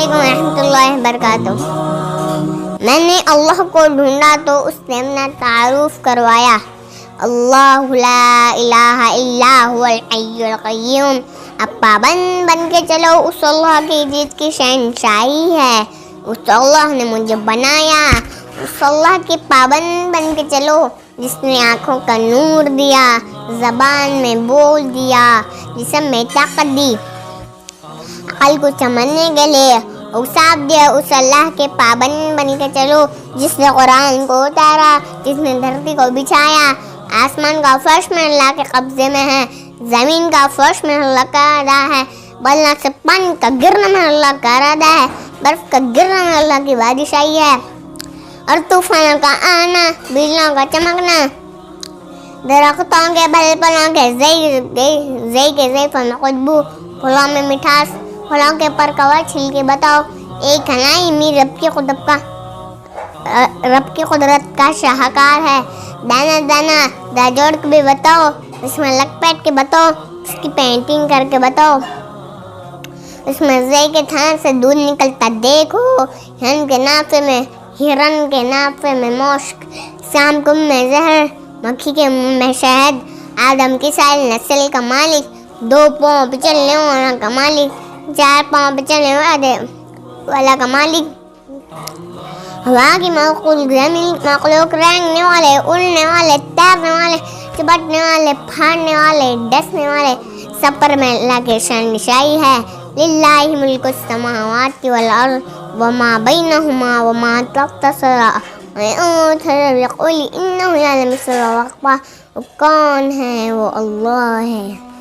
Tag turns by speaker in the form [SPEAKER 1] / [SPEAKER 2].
[SPEAKER 1] علیکم ورحمۃ اللہ وبرکاتہ۔ میں نے اللہ کو ڈھونڈا تو اس نے اپنا تعارف کروایا، اللہ لا الہ الا هو الحی القیوم۔ اب پابند بن کے چلو اس اللہ کی جس کی شہنشاہی ہے، اس اللہ نے مجھے بنایا، اس اللہ کے پابند بن کے چلو جس نے آنکھوں کا نور دیا، زبان میں بول دیا، جسم میں طاقت دی، عقل کو سمجھنے کے لیے اوصاف دیا۔ اس اللہ کے پابند بن کے چلو جس نے قرآن کو اتارا، جس نے دھرتی کو بچھایا۔ آسمان کا فرش میں اللہ کے قبضے میں ہے، زمین کا فرش میں اللہ کا ارادہ ہے، بلنا سے پانی کا گرنا میں اللہ کا ارادہ ہے، برف کا گرنا میں اللہ کی بادشاہی ہے، اور طوفانوں کا آنا، بجلیوں کا چمکنا، درختوں کے پھل پھلوں کے زئی کے زیفوں میں خوشبو، پھلوں میں مٹھاس، پھلوں کے پر کور چھل کے بتاؤ ایک ہنائی می رب کی قدرت کا شاہکار ہے۔ دانا دانا دا جوڑ کے بھی بتاؤ، اس میں لگ پیٹ کے بتاؤ، اس کی پینٹنگ کر کے بتاؤ، اس میں زئی کے تھان سے دودھ نکلتا دیکھو، ہرن کے نافے میں مشک، سام کم میں زہر، مکھی کے منہ میں شہد، آدم کی ساری نسل کا مالک، 2 پاؤں پہ چلنے والا کا مالک، 4 پاؤں پہ چلنے والا کا مالک، ہوا کی مخلوق رینگنے والے، اڑنے والے، تیرنے والے، چپٹنے والے، پھاڑنے والے، ڈسنے والے، سب پر میں اللہ کی شہنشاہی ہے۔ للہ ملک السماوات والارض وما بینہما وما تحت الثری وَيَقُولُ إِنَّهُ يَعْلَمُ السِّرَّ وَأَخْفَى، وہ کون ہے؟ وہ اللہ ہے۔